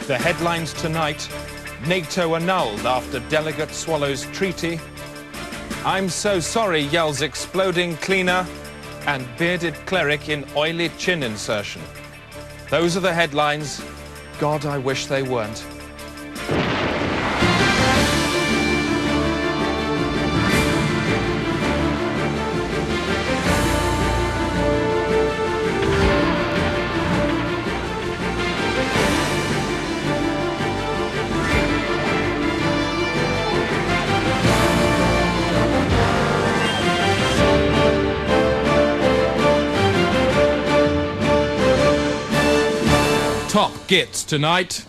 The headlines tonight: NATO annulled after delegate swallows treaty. I'm so sorry, yells exploding cleaner. And bearded cleric in oily chin insertion. Those are the headlines. God, I wish they weren't. Top gits tonight.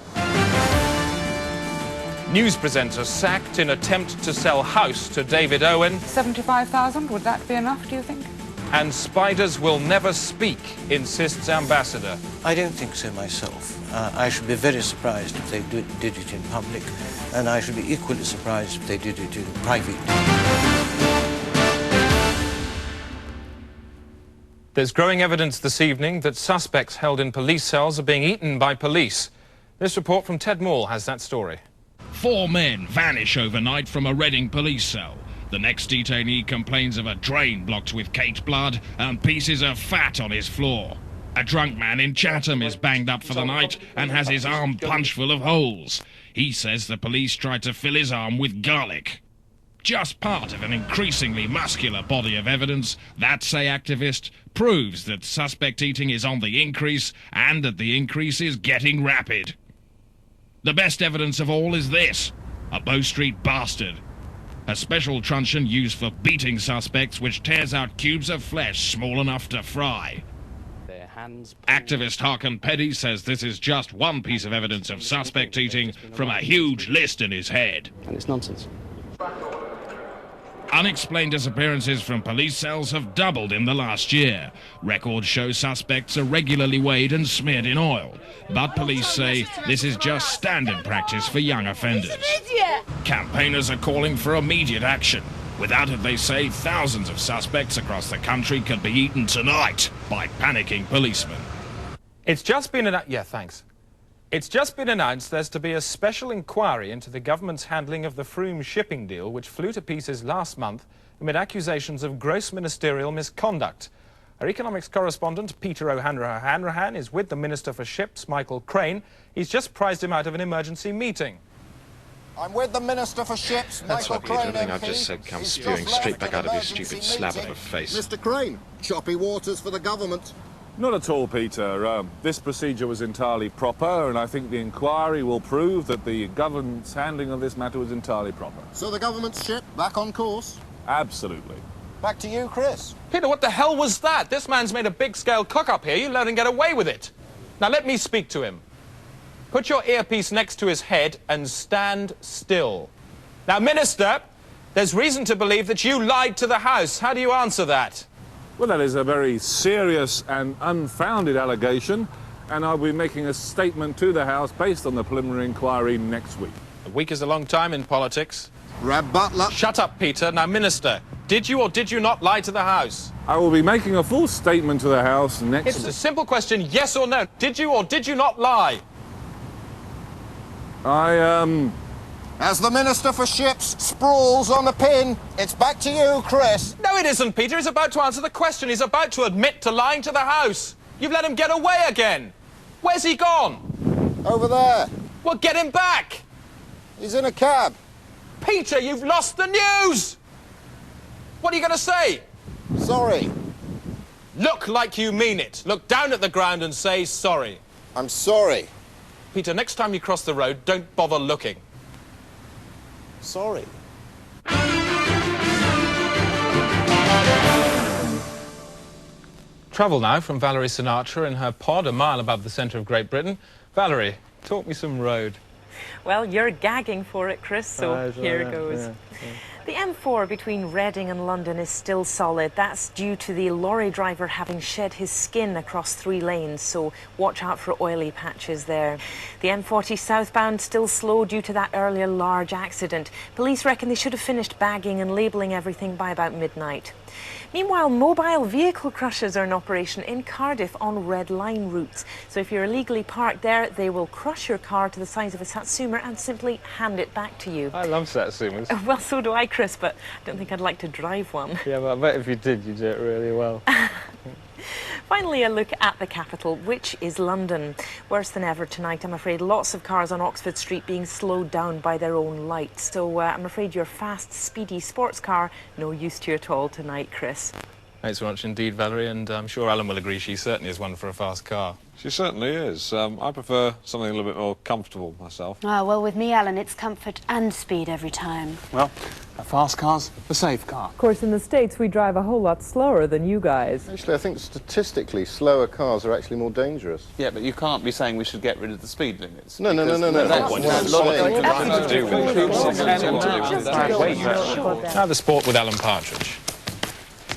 News presenter sacked in attempt to sell house to David Owen. 75,000, would that be enough, do you think? And spiders will never speak, insists ambassador. I don't think so myself. I should be very surprised if they did it in public, and I should be equally surprised if they did it in private. There's growing evidence this evening that suspects held in police cells are being eaten by police. This report from Ted Moore has that story. 4 men vanish overnight from a Reading police cell. The next detainee complains of a drain blocked with caked blood and pieces of fat on his floor. A drunk man in Chatham is banged up for the night and has his arm punched full of holes. He says the police tried to fill his arm with garlic. Just part of an increasingly muscular body of evidence that, say activists, proves that suspect eating is on the increase and that the increase is getting rapid. The best evidence of all is this: a Bow Street bastard. A special truncheon used for beating suspects which tears out cubes of flesh small enough to fry. Activist Harkin Petty says this is just one piece of evidence of suspect eating from a huge list in his head. And it's nonsense. Unexplained disappearances from police cells have doubled in the last year. Records show suspects are regularly weighed and smeared in oil. But police say this is just standard practice for young offenders. Campaigners are calling for immediate action. Without it, they say, thousands of suspects across the country could be eaten tonight by panicking policemen. It's just been It's just been announced there's to be a special inquiry into the government's handling of the Froome shipping deal, which flew to pieces last month amid accusations of gross ministerial misconduct. Our economics correspondent, Peter O'Hanrahan, is with the Minister for Ships, Michael Crane. He's just prized him out of an emergency meeting. I'm with the Minister for Ships, That's Michael what Peter, Crane, everything MP. I've just said comes spewing straight back out of his stupid slab of a face. Mr. Crane, choppy waters for the government. Not at all, Peter. This procedure was entirely proper, and I think the inquiry will prove that the government's handling of this matter was entirely proper. So the government's ship back on course? Absolutely. Back to you, Chris. Peter, what the hell was that? This man's made a big-scale cock-up here. You let him get away with it. Now, let me speak to him. Put your earpiece next to his head and stand still. Now, Minister, there's reason to believe that you lied to the House. How do you answer that? Well, that is a very serious and unfounded allegation, and I'll be making a statement to the House based on the preliminary inquiry next week. A week is a long time in politics. Rab Butler. Shut up, Peter. Now, Minister, did you or did you not lie to the House? I will be making a full statement to the House next week. It's a simple question, yes or no. Did you or did you not lie? As the Minister for Ships sprawls on the pin, it's back to you, Chris. No, it isn't, Peter. He's about to answer the question. He's about to admit to lying to the House. You've let him get away again. Where's he gone? Over there. Well, get him back. He's in a cab. Peter, you've lost the news. What are you going to say? Sorry. Look like you mean it. Look down at the ground and say sorry. I'm sorry. Peter, next time you cross the road, don't bother looking. Sorry. Travel now from Valerie Sinatra in her pod a mile above the centre of Great Britain. Valerie, talk me some road. Well, you're gagging for it, Chris, so here goes. The M4 between Reading and London is still solid. That's due to the lorry driver having shed his skin across 3 lanes, so watch out for oily patches there. The M40 southbound still slow due to that earlier large accident. Police reckon they should have finished bagging and labelling everything by about midnight. Meanwhile, mobile vehicle crushers are in operation in Cardiff on red line routes. So if you're illegally parked there, they will crush your car to the size of a Satsuma and simply hand it back to you. I love Satsumas. Well, so do I, Chris, but I don't think I'd like to drive one. Yeah, but I bet if you did, you'd do it really well. Finally, a look at the capital, which is London. Worse than ever tonight, I'm afraid. Lots of cars on Oxford Street being slowed down by their own lights. So I'm afraid your fast, speedy sports car, no use to you at all tonight, Chris. Thanks very much indeed, Valerie, and I'm sure Alan will agree she certainly is one for a fast car. She certainly is. I prefer something a little bit more comfortable myself. Ah, well, with me, Alan, it's comfort and speed every time. Well, a fast car's a safe car. Of course, in the States, we drive a whole lot slower than you guys. Actually, I think statistically, slower cars are actually more dangerous. Yeah, but you can't be saying we should get rid of the speed limits. No. That's what I'm saying. Now the sport with Alan Partridge.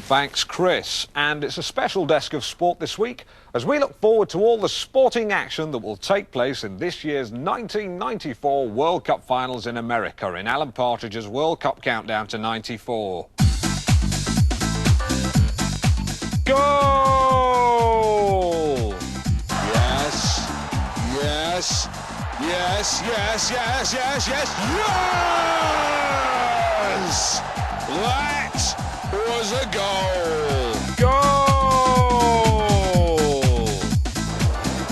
Thanks, Chris. And it's a special desk of sport this week as we look forward to all the sporting action that will take place in this year's 1994 World Cup finals in America in Alan Partridge's World Cup Countdown to 94. Goal! Yes, yes, yes, yes, yes, yes, yes, yes! That was a goal! Goal!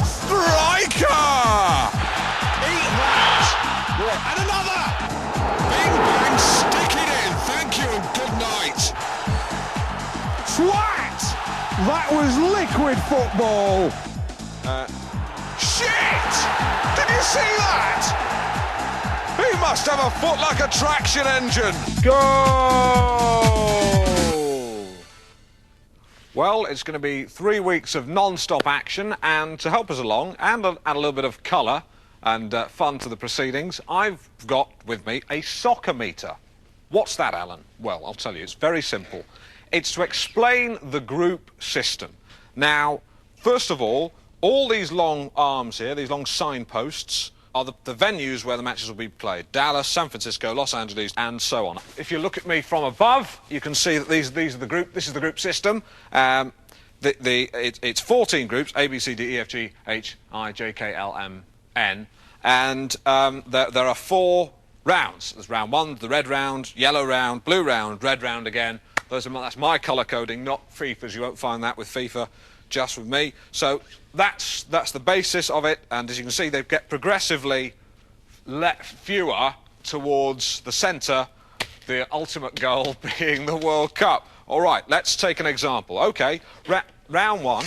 Striker! Eat that! And another! Bing bang, stick it in! Thank you and good night! Twat! That was liquid football! Shit! Did you see that? He must have a foot like a traction engine! Goal! Well, it's going to be 3 weeks of non-stop action, and to help us along and add a little bit of colour and fun to the proceedings, I've got with me a soccer meter. What's that, Alan? Well, I'll tell you, it's very simple. It's to explain the group system. Now, first of all these long arms here, these long signposts, are the venues where the matches will be played. Dallas, San Francisco, Los Angeles, and so on. If you look at me from above, you can see that these are the group. This is the group system. It's 14 groups: A, B, C, D, E, F, G, H, I, J, K, L, M, N, and there are 4 rounds. There's round 1, the red round, yellow round, blue round, red round again. That's my colour coding, not FIFA's. You won't find that with FIFA. Just with me. So that's the basis of it, and as you can see, they get progressively fewer towards the centre, the ultimate goal being the World Cup. All right, let's take an example. OK, round 1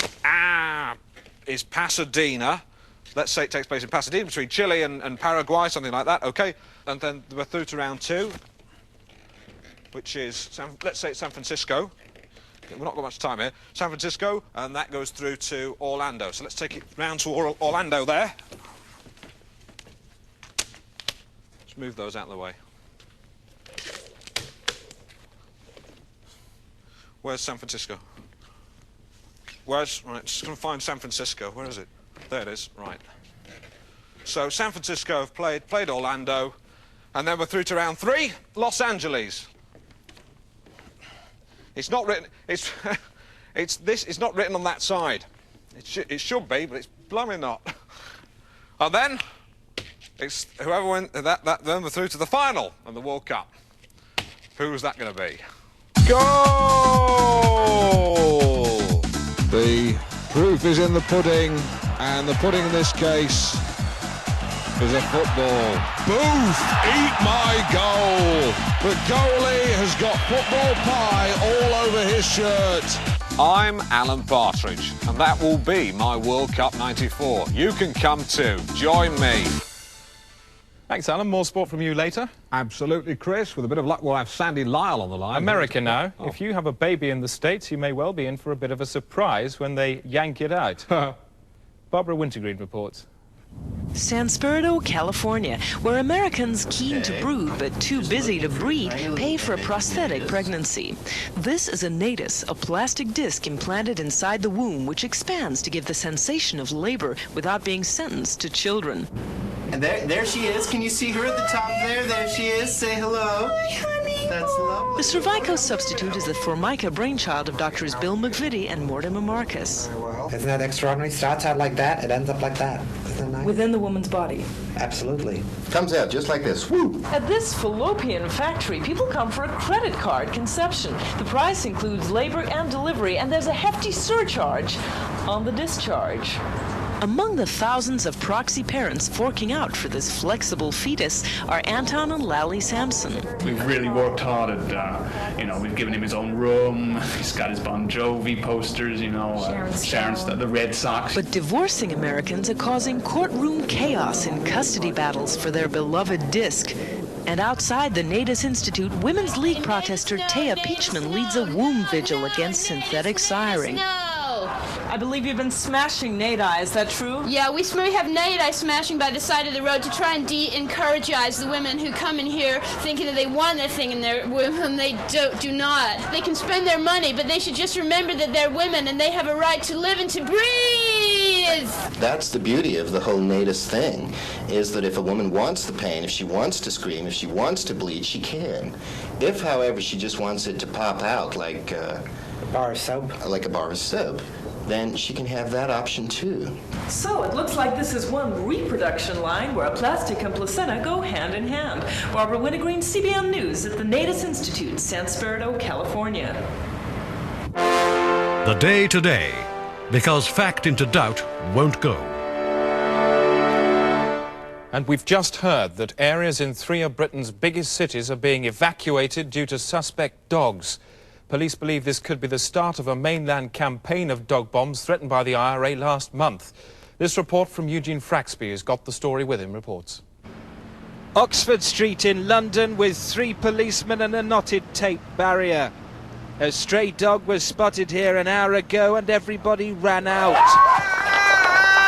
is Pasadena. Let's say it takes place in Pasadena between Chile and Paraguay, something like that. OK, and then we're through to round 2, which is, let's say it's San Francisco. We've not got much time here. San Francisco, and that goes through to Orlando. So let's take it round to Orlando there. Let's move those out of the way. Where's San Francisco? Right, just going to find San Francisco. Where is it? There it is, right. So San Francisco have played Orlando, and then we're through to round 3, Los Angeles. It's not written. It's not written on that side. It should be, but it's blooming not. And then it's whoever went that then we're through to the final of the World Cup. Who's that going to be? Goal! The proof is in the pudding, and the pudding in this case is a football. Booth, eat my goal! The goalie has got football pie all over his shirt. I'm Alan Partridge, and that will be my World Cup 94. You can come too. Join me. Thanks, Alan. More sport from you later. Absolutely, Chris. With a bit of luck, we'll have Sandy Lyle on the line. America now. Oh. If you have a baby in the States, you may well be in for a bit of a surprise when they yank it out. Barbara Wintergreen reports. San Spirito, California, where Americans keen to brood but too busy to breed pay for a prosthetic pregnancy. This is a natus, a plastic disc implanted inside the womb which expands to give the sensation of labor without being sentenced to children. And there she is. Can you see her at the top there? There she is. Say hello. That's lovely. The cervical substitute is the Formica brainchild of doctors Bill McVitie and Mortimer Marcus. Isn't that extraordinary? Starts out like that, it ends up like that. Isn't that nice? Within the woman's body. Absolutely. Comes out just like this. Woo! At this fallopian factory, people come for a credit card conception. The price includes labor and delivery, and there's a hefty surcharge on the discharge. Among the thousands of proxy parents forking out for this flexible fetus are Anton and Lally Sampson. We've really worked hard at, we've given him his own room. He's got his Bon Jovi posters, Sharon's the Red Sox. But divorcing Americans are causing courtroom chaos in custody battles for their beloved disc. And outside the Natus Institute, Women's League protester Taya Peachman leads a womb vigil against synthetic siring. I believe you've been smashing nadi, is that true? Yeah, we have nadi smashing by the side of the road to try and encourage the women who come in here thinking that they want that thing in their women. They do not. They can spend their money, but they should just remember that they're women and they have a right to live and to breathe. That's the beauty of the whole natus thing, is that if a woman wants the pain, if she wants to scream, if she wants to bleed, she can. If, however, she just wants it to pop out like a bar of soap, then she can have that option too. So it looks like this is one reproduction line where a plastic and placenta go hand in hand. Barbara Wintergreen, CBN News at the Natus Institute, San Spirito, California. The Day Today, because fact into doubt won't go. And we've just heard that areas in 3 of Britain's biggest cities are being evacuated due to suspect dogs. Police believe this could be the start of a mainland campaign of dog bombs threatened by the IRA last month. This report from Eugene Fraxby, who's got the story with him, reports. Oxford Street in London with 3 policemen and a knotted tape barrier. A stray dog was spotted here an hour ago and everybody ran out.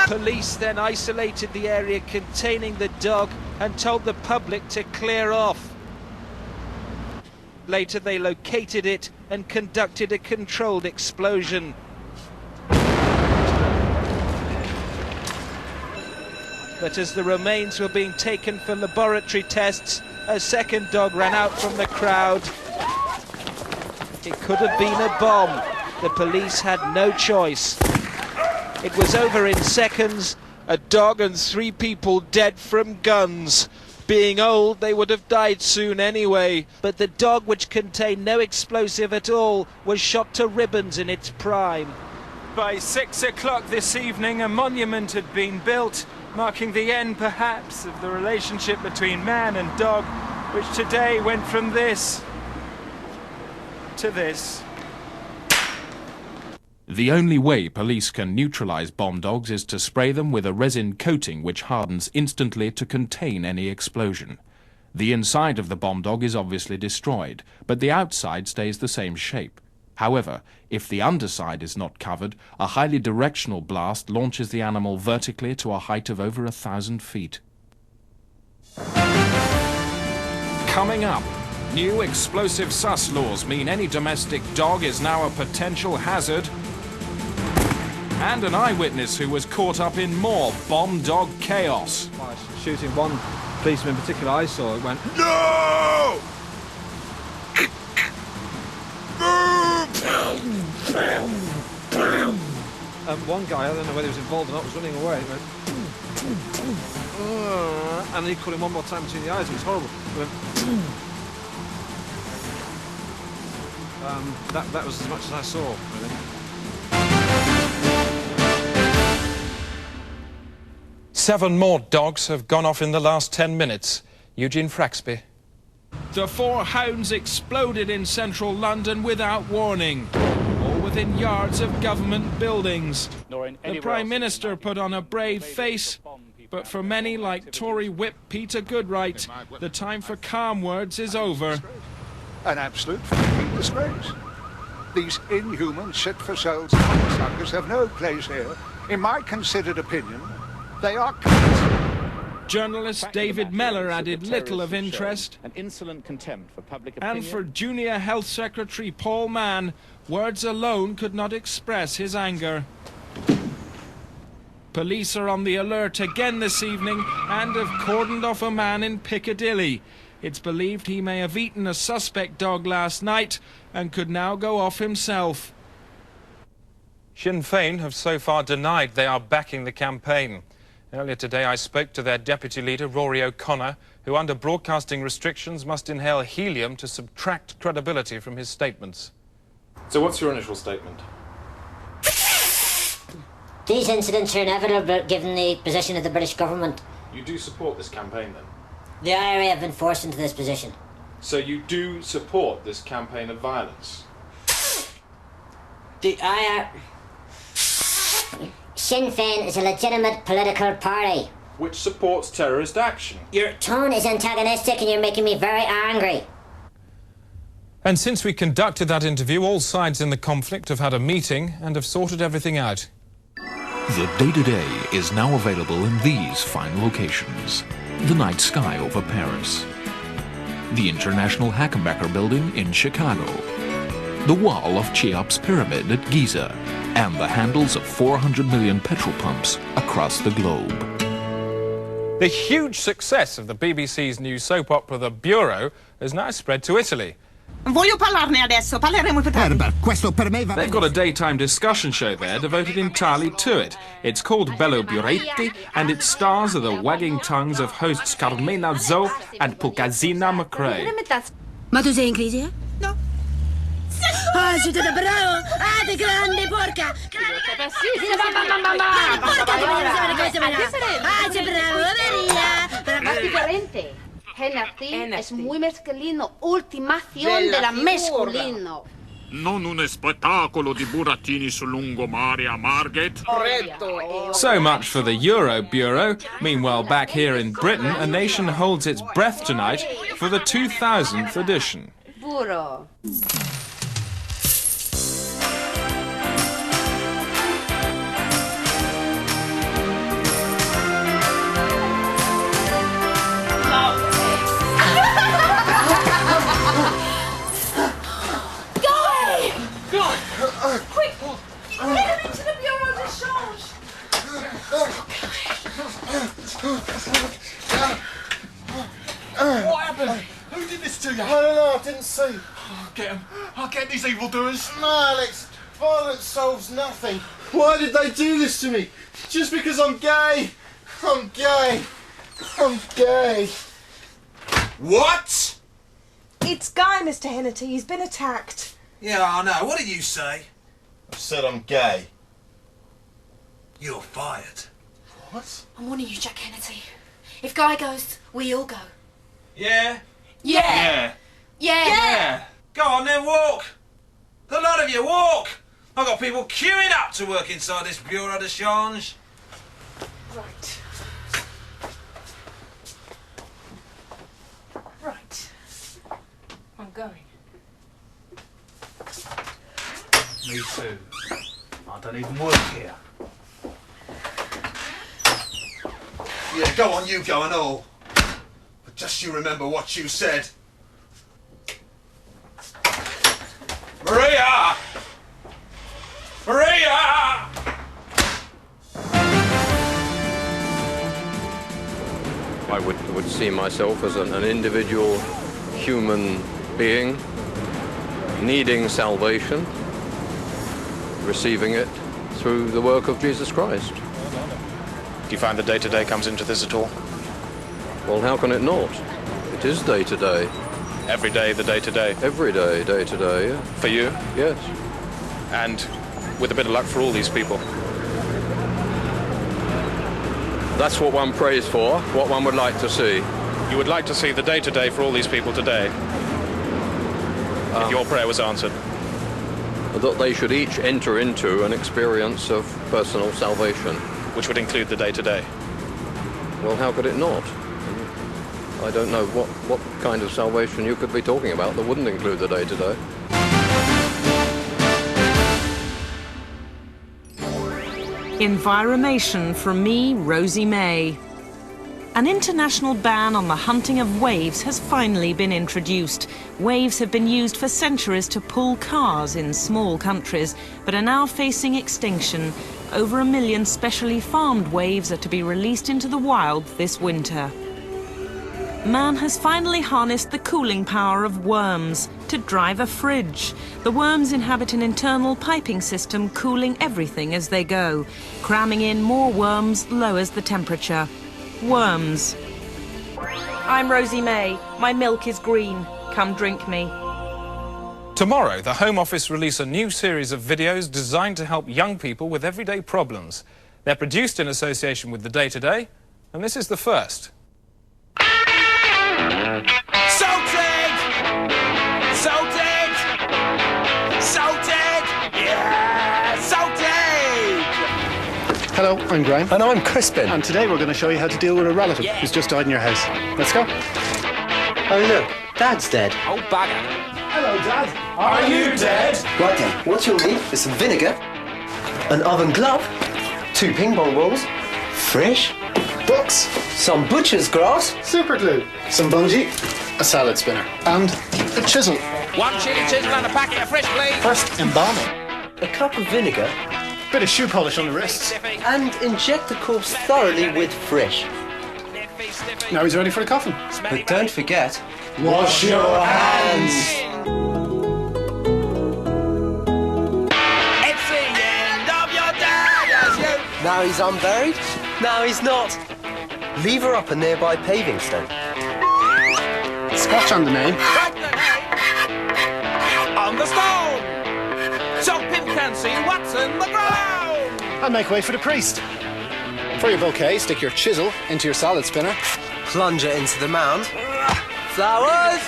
Police then isolated the area containing the dog and told the public to clear off. Later they located it and conducted a controlled explosion. But as the remains were being taken for laboratory tests, a second dog ran out from the crowd. It could have been a bomb. The police had no choice. It was over in seconds. A dog and 3 people dead from guns. Being old, they would have died soon anyway. But the dog, which contained no explosive at all, was shot to ribbons in its prime. By 6 o'clock this evening, a monument had been built, marking the end, perhaps, of the relationship between man and dog, which today went from this to this. The only way police can neutralize bomb dogs is to spray them with a resin coating which hardens instantly to contain any explosion. The inside of the bomb dog is obviously destroyed, but the outside stays the same shape. However, if the underside is not covered, a highly directional blast launches the animal vertically to a height of over 1,000 feet. Coming up, new explosive sus laws mean any domestic dog is now a potential hazard. And an eyewitness who was caught up in more bomb dog chaos. Shooting one policeman in particular I saw, it went, No! one guy, I don't know whether he was involved or not, was running away. It went, and he caught him one more time between the eyes. It was horrible. It went, that was as much as I saw, really. 7 more dogs have gone off in the last 10 minutes. Eugene Fraxby. The 4 hounds exploded in central London without warning, all within yards of government buildings. The Prime Minister put on a brave face, but for many like Tory whip Peter Goodright, the time for calm words is over. An absolute fucking disgrace. These inhuman, sit-for-sales cocksuckers have no place here. In my considered opinion, They are Journalist David Mellor added little of interest. An insolent contempt for public opinion. And for Junior Health Secretary Paul Mann, words alone could not express his anger. Police are on the alert again this evening and have cordoned off a man in Piccadilly. It's believed he may have eaten a suspect dog last night and could now go off himself. Sinn Féin have so far denied they are backing the campaign. Earlier today I spoke to their deputy leader, Rory O'Connor, who under broadcasting restrictions must inhale helium to subtract credibility from his statements. So what's your initial statement? These incidents are inevitable given the position of the British government. You do support this campaign then? The IRA have been forced into this position. So you do support this campaign of violence? The IRA... Sinn Féin is a legitimate political party. Which supports terrorist action. Your tone is antagonistic and you're making me very angry. And since we conducted that interview, all sides in the conflict have had a meeting and have sorted everything out. The Day-to-Day is now available in these fine locations. The night sky over Paris. The International Hackenbecker Building in Chicago. The wall of Cheops Pyramid at Giza. And the handles of 400 million petrol pumps across the globe. The huge success of the BBC's new soap opera The Bureau has now spread to Italy. Voglio parlarne adesso, parleremo più tardi. Questo per me va. They've got a daytime discussion show there devoted entirely to it. It's called Bello Buretti, and it stars the wagging tongues of hosts Carmena Zo and Pulcazina McRae. Ma tu sei in crisi, eh? No. Ah, siete da bravo! Ah, de grande porca! Porca, ah, sei bravo, Maria! Más diferente. Gentil es muy masculino. Ultimación de la masculino. Non un spettacolo di burattini sul lungomare a Margate. So much for the Euro Bureau. Meanwhile, back here in Britain, a nation holds its breath tonight for the 2000th edition. Burro. Quick! Get him into the Bureau de Change! What happened? Who did this to you? I don't know, I didn't see. I'll get him. I'll get these evildoers. No, Alex, violence solves nothing. Why did they do this to me? Just because I'm gay? I'm gay. I'm gay. What? It's Guy, Mr. Hennity. He's been attacked. Yeah, I know. What did you say? I said I'm gay. You're fired. What? I'm warning you, Jack Hennity. If Guy goes, we all go. Yeah? Yeah. Yeah. Go on then, walk. The lot of you, walk. I've got people queuing up to work inside this Bureau de Change. Right. Right. I'm going. Me too. I don't even work here. Yeah, go on, you go and all. But just you remember what you said. Maria! Maria! I would see myself as an individual human being needing salvation, receiving it through the work of Jesus Christ. Do you find the day-to-day comes into this at all? Well, how can it not? It is day-to-day. Every day, the day-to-day? Every day, day-to-day, yeah. For you? Yes. And with a bit of luck for all these people? That's what one prays for, what one would like to see. You would like to see the day-to-day for all these people today? If your prayer was answered? That they should each enter into an experience of personal salvation. Which would include the day-to-day? Well, how could it not? I don't know what kind of salvation you could be talking about that wouldn't include the day-to-day. Enviromation from me, Rosie May. An international ban on the hunting of waves has finally been introduced. Waves have been used for centuries to pull cars in small countries, but are now facing extinction. Over 1 million specially farmed waves are to be released into the wild this winter. Man has finally harnessed the cooling power of worms to drive a fridge. The worms inhabit an internal piping system cooling everything as they go. Cramming in more worms lowers the temperature. Worms. I'm Rosie May. My milk is green. Come drink me. Tomorrow, the Home Office release a new series of videos designed to help young people with everyday problems. They're produced in association with the Day Today, and this is the first. Salted! Salted! Salted! Yeah! Salted! Hello, I'm Graham. And I'm Crispin. And today we're going to show you how to deal with a relative who's just died in your house. Let's go. Oh, look, Dad's dead. Oh, bugger. Hello, Dad. Are you dead? Right then, what you'll need is some vinegar, an oven glove, 2 ping pong balls, fresh, books, some butcher's grass, super glue, some bungee, a salad spinner, and a chisel. 1 chili chisel and a packet of fresh, please. First, embalming. a cup of vinegar, bit of shoe polish on the wrists, and inject the corpse thoroughly with fresh. Now he's ready for the coffin. But don't forget, wash your hands. It's the end of your dad as you... Now he's unburied, now he's not. Leave her up a nearby paving stone. Scratch on the name. Write the name on the stone, so Pim can see what's in the ground. And make way for the priest. For your bouquet, stick your chisel into your salad spinner. Plunge it into the mound. Flowers!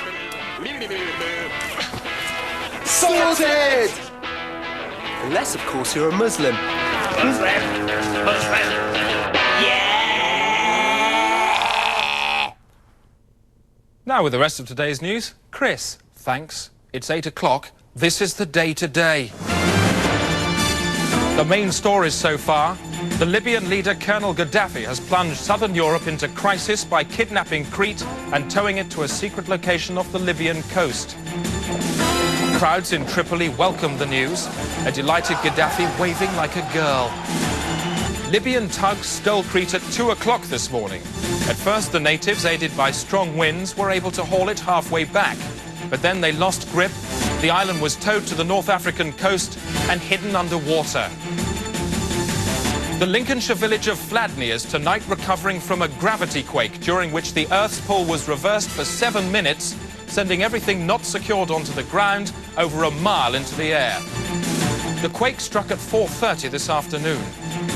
Sorted! Unless, of course, you're a Muslim. Muslim! Yeah! Now with the rest of today's news, Chris, thanks. It's 8 o'clock. This is the Day Today. The main stories so far. The Libyan leader Colonel Gaddafi has plunged southern Europe into crisis by kidnapping Crete and towing it to a secret location off the Libyan coast. Crowds in Tripoli welcomed the news, a delighted Gaddafi waving like a girl. Libyan tugs stole Crete at 2 o'clock this morning. At first, the natives, aided by strong winds, were able to haul it halfway back. But then they lost grip, the island was towed to the North African coast and hidden under water. The Lincolnshire village of Fladney is tonight recovering from a gravity quake during which the Earth's pull was reversed for 7 minutes, sending everything not secured onto the ground over a mile into the air. The quake struck at 4:30 this afternoon.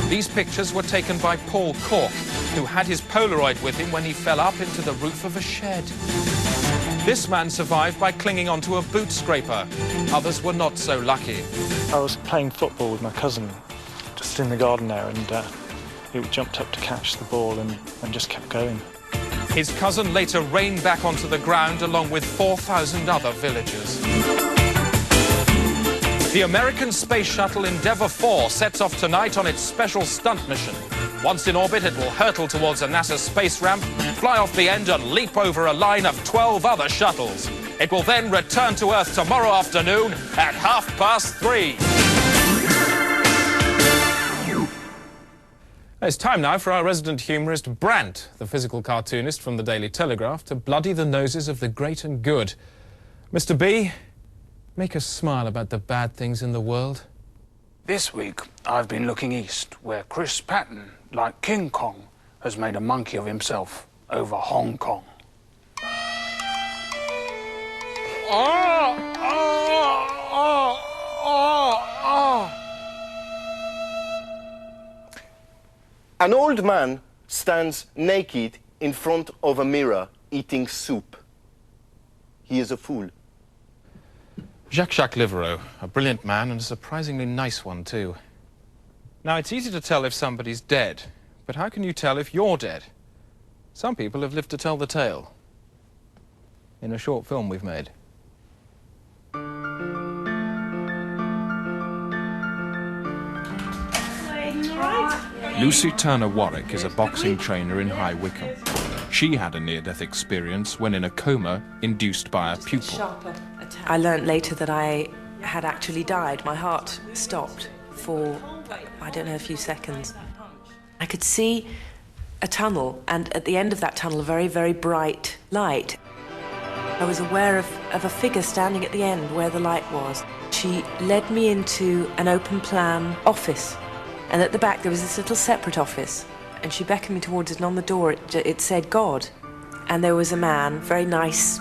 These pictures were taken by Paul Cork, who had his Polaroid with him when he fell up into the roof of a shed. This man survived by clinging onto a boot scraper. Others were not so lucky. I was playing football with my cousin just in the garden there, and he jumped up to catch the ball and just kept going. His cousin later rained back onto the ground along with 4,000 other villagers. The American space shuttle Endeavour 4 sets off tonight on its special stunt mission. Once in orbit, it will hurtle towards a NASA space ramp, fly off the end and leap over a line of 12 other shuttles. It will then return to Earth tomorrow afternoon at 3:30. It's time now for our resident humorist Brant, the physical cartoonist from the Daily Telegraph, to bloody the noses of the great and good. Mr. B, make us smile about the bad things in the world. This week, I've been looking east, where Chris Patton, like King Kong, has made a monkey of himself over Hong Kong. An old man stands naked in front of a mirror eating soup. He is a fool. Jacques Livereau, a brilliant man and a surprisingly nice one too. Now, it's easy to tell if somebody's dead, but how can you tell if you're dead? Some people have lived to tell the tale. In a short film we've made. Lucy Turner Warwick is a boxing trainer in High Wycombe. She had a near-death experience when in a coma induced by a pupil. I learnt later that I had actually died. My heart stopped for, I don't know, a few seconds. I could see a tunnel, and at the end of that tunnel, a very, very bright light. I was aware of a figure standing at the end where the light was. She led me into an open plan office, and at the back there was this little separate office, and she beckoned me towards it, and on the door it said God. And there was a man, very nice,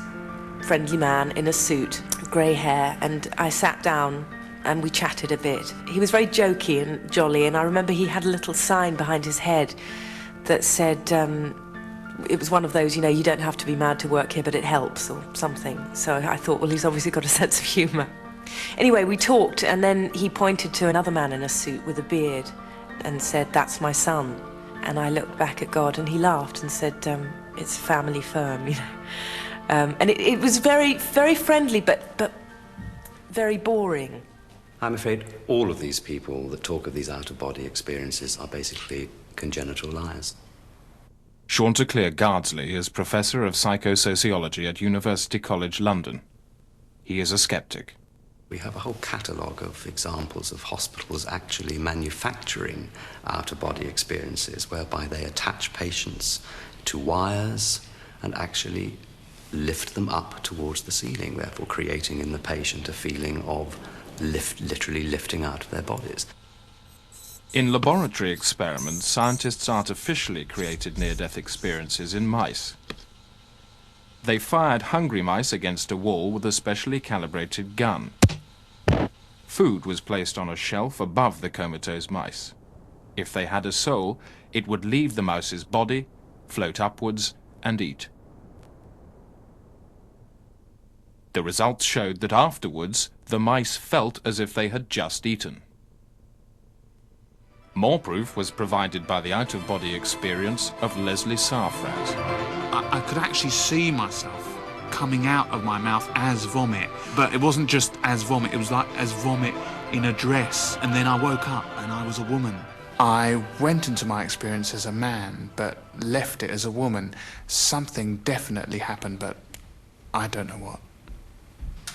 friendly man in a suit, grey hair, and I sat down and we chatted a bit. He was very jokey and jolly, and I remember he had a little sign behind his head that said, it was one of those, you know, you don't have to be mad to work here, but it helps, or something. So I thought, well, he's obviously got a sense of humour. Anyway, we talked, and then he pointed to another man in a suit with a beard and said, that's my son. And I looked back at God, and he laughed and said, it's a family firm, you know. And it was very, very friendly, but very boring. I'm afraid all of these people that talk of these out-of-body experiences are basically congenital liars. Chanticleer Gardsley is Professor of Psychosociology at University College London. He is a skeptic. We have a whole catalogue of examples of hospitals actually manufacturing out-of-body experiences whereby they attach patients to wires and actually lift them up towards the ceiling, therefore creating in the patient a feeling of literally lifting out of their bodies. In laboratory experiments, scientists artificially created near-death experiences in mice. They fired hungry mice against a wall with a specially calibrated gun. Food was placed on a shelf above the comatose mice. If they had a soul, it would leave the mouse's body, float upwards, and eat. The results showed that afterwards, the mice felt as if they had just eaten. More proof was provided by the out-of-body experience of Leslie Sarfraz. I could actually see myself coming out of my mouth as vomit, but it wasn't just as vomit, it was like as vomit in a dress. And then I woke up and I was a woman. I went into my experience as a man, but left it as a woman. Something definitely happened, but I don't know what.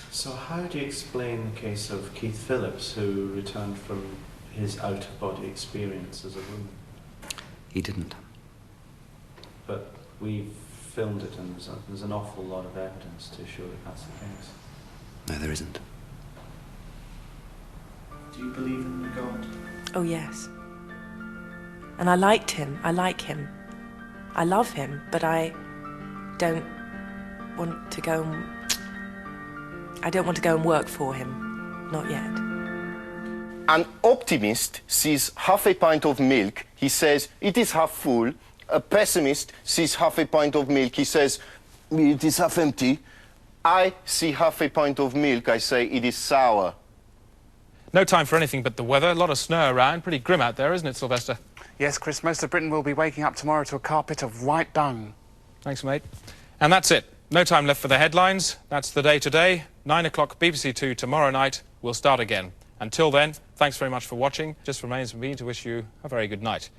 So how do you explain the case of Keith Phillips, who returned from his out-of-body experience as a woman? He didn't. But we've filmed it, and there's an awful lot of evidence to show that that's the case. No, there isn't. Do you believe in God? Oh, yes. And I liked him. I like him. I love him, but I don't want to go and... I don't want to go and work for him. Not yet. An optimist sees half a pint of milk, he says, it is half full. A pessimist sees half a pint of milk, he says, it is half empty. I see half a pint of milk, I say, it is sour. No time for anything but the weather. A lot of snow around. Pretty grim out there, isn't it, Sylvester? Yes, Chris, most of Britain will be waking up tomorrow to a carpet of white dung. Thanks, mate. And that's it. No time left for the headlines. That's the day today. 9 o'clock BBC 2 tomorrow night. We'll start again. Until then, thanks very much for watching. Just remains for me to wish you a very good night.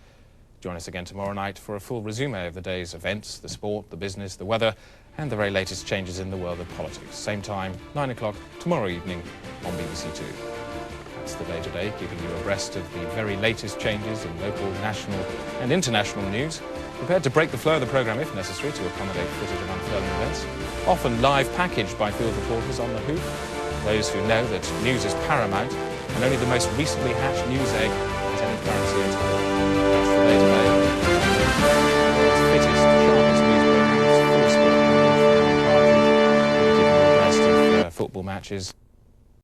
Join us again tomorrow night for a full resume of the day's events, the sport, the business, the weather, and the very latest changes in the world of politics. Same time, 9 o'clock tomorrow evening on BBC 2. That's the day today, keeping you abreast of the very latest changes in local, national and international news. Prepared to break the flow of the programme if necessary to accommodate footage of unfurling events. Often live packaged by field reporters on the hoof. Those who know that news is paramount and only the most recently hatched news egg has any currency at all. That's the day today. It's fittest, sharpest news programmes, full sport coverage, given the rest of football matches.